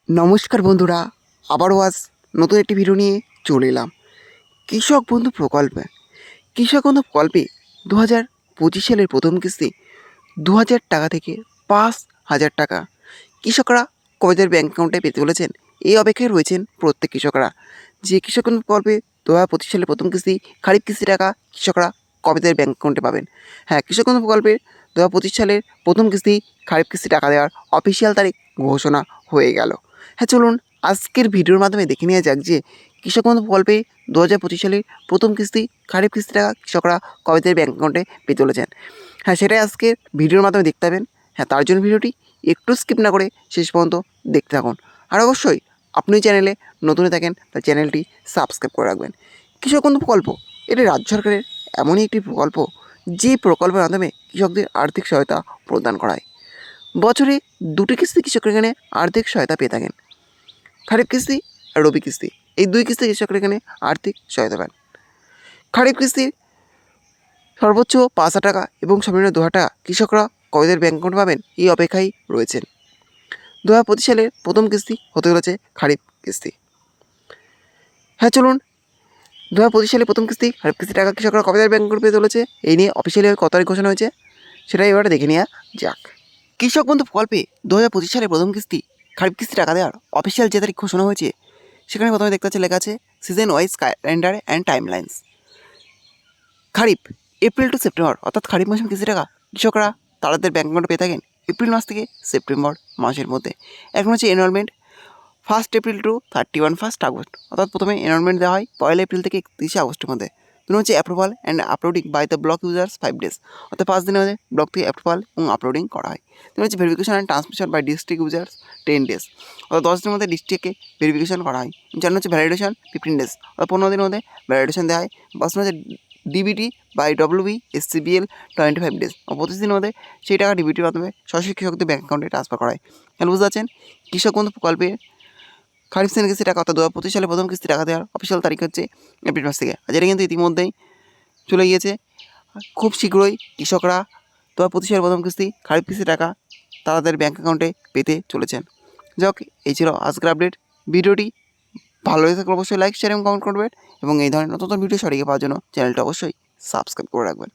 নমস্কার বন্ধুরা, আবারও আজ নতুন একটি ভিডিও নিয়ে চলে এলাম। কৃষক বন্ধু প্রকল্পে দু হাজার পঁচিশ সালের প্রথম কিস্তি ২,০০০ টাকা থেকে ৫,০০০ টাকা কৃষকরা কবে তাদের ব্যাঙ্ক অ্যাকাউন্টে পেতে চলেছেন, এই অপেক্ষায় রয়েছেন প্রত্যেক কৃষকরা। যে কৃষক বন্ধু প্রকল্পে ২,০২৫ সালের প্রথম কিস্তি খারিফ কিস্তি টাকা কৃষকরা কবে তাদের ব্যাঙ্ক অ্যাকাউন্টে পাবেন। হ্যাঁ, কৃষক বন্ধু প্রকল্পের ২,০২৫ সালের প্রথম কিস্তি খারিফ কিস্তি টাকা দেওয়ার অফিসিয়াল তারিখ ঘোষণা হয়ে গেল। হ্যাঁ, চলুন আজকের ভিডিওর মাধ্যমে দেখে নেওয়া যাক যে কৃষক বন্ধু প্রকল্পে ২,০২৫ সালের প্রথম কিস্তি খারিফ কিস্তি টাকা কৃষকরা কবে তাদের ব্যাঙ্ক অ্যাকাউন্টে পেতে চলেছেন। হ্যাঁ, সেটাই আজকের ভিডিওর মাধ্যমে দেখতে পাবেন। হ্যাঁ, তার জন্য ভিডিওটি একটু স্কিপ না করে শেষ পর্যন্ত দেখতে থাকুন। আর অবশ্যই আপনি চ্যানেলে নতুন থাকেন তাহলে চ্যানেলটি সাবস্ক্রাইব করে রাখবেন। কৃষক বন্ধু প্রকল্প এটি রাজ্য সরকারের এমনই একটি প্রকল্প, যে প্রকল্পের মাধ্যমে কৃষকদের আর্থিক সহায়তা প্রদান করা হয়। বছরে দুটি কিস্তি কৃষকরা এখানে আর্থিক সহায়তা পেয়ে থাকেন, খারিফ কিস্তি আর রবি কিস্তি। এই দুই কিস্তি কৃষকরা এখানে আর্থিক সহায়তা পান। খারিফ কিস্তির সর্বোচ্চ ৫,০০০ টাকা এবং সর্বনিম্ন ২,০০০ টাকা কৃষকরা কবে তাদের ব্যাঙ্ক অ্যাকাউন্টে পাবেন, এই অপেক্ষায় রয়েছেন। ২,০২৫ সালের প্রথম কিস্তি হতে চলেছে খারিফ কিস্তি। হ্যাঁ, চলুন ২,০২৫ সালে প্রথম কিস্তি খারিফ কিস্তি টাকা কৃষকরা কবে তাদের ব্যাঙ্ক অ্যাকাউন্টে পেতে চলেছে, এই নিয়ে অফিসিয়ালি কত তারিখ ঘোষণা হয়েছে সেটাই এবারে দেখে নেওয়া যাক। কৃষক বন্ধু প্রকল্পে ২,০২৫ সালে প্রথম কিস্তি খারিফ কিস্তি টাকা দেওয়ার অফিসিয়াল যে তারিখ ঘোষণা হয়েছে, সেখানে প্রথমে দেখতে পাচ্ছি লেখা আছে season wise calendar and timelines. Kharif April to September, অর্থাৎ খারিফ মৌসুম কিস্তি টাকা কৃষকরা তাদের ব্যাঙ্ক অ্যাকাউন্টে পেয়ে থাকেন এপ্রিল মাস থেকে সেপ্টেম্বর মাসের মধ্যে। এখন হচ্ছে এনরোলমেন্ট 1 এপ্রিল টু 31 আগস্ট, অর্থাৎ প্রথমে এনরোলমেন্ট দেওয়া হয় 1 এপ্রিল থেকে 31 আগস্টের মধ্যে। দুটো হচ্ছে approval and uploading by the block users 5 days, অর্থাৎ 5 দিনের মধ্যে ব্লক থেকে অ্যাপ্রুভাল এবং আপলোডিং করা হয়। দুটো হচ্ছে verification and transmission by district users 10 days, অর্থাৎ 10 দিনের মধ্যে ডিস্ট্রিক্টকে ভেরিফিকেশন করা হয়। চার হচ্ছে ভ্যালিডেশন 15 ডেজ, অর্থাৎ 15 দিনের মধ্যে ভ্যালিডেশন দেওয়া হয়। 5 হচ্ছে ডিবিটি বাই ডব্লিউবি এসসিবিএল 25 ডেজ, 25 দিনের মধ্যে সেই টাকা ডিবিটির মাধ্যমে সরাসরি কৃষকদের ব্যাঙ্ক অ্যাকাউন্টে ট্রান্সফার করা হয়। তাহলে বুঝতে পারছেন কৃষক বন্ধু প্রকল্পে খারিফ সিজন কিস্তি টাকা, অর্থাৎ ২,০২৫ সালে প্রথম কিস্তি টাকা দেওয়ার অফিসিয়াল তারিখ হচ্ছে এপ্রিল মাস থেকে। আর যেটা কিন্তু ইতিমধ্যেই চলে গিয়েছে। খুব শীঘ্রই কৃষকরা ২,০২৫ সালের প্রথম কিস্তি খারিফ কিস্তি টাকা তাদের ব্যাঙ্ক অ্যাকাউন্টে পেতে চলেছেন। যাক, এই ছিল আজকের আপডেট। ভিডিওটি ভালো লেগে থাকলে অবশ্যই লাইক, শেয়ার এবং কমেন্ট করবেন, এবং এই ধরনের নতুন ভিডিও সরিয়ে পাওয়ার জন্য চ্যানেলটা অবশ্যই সাবস্ক্রাইব করে রাখবেন।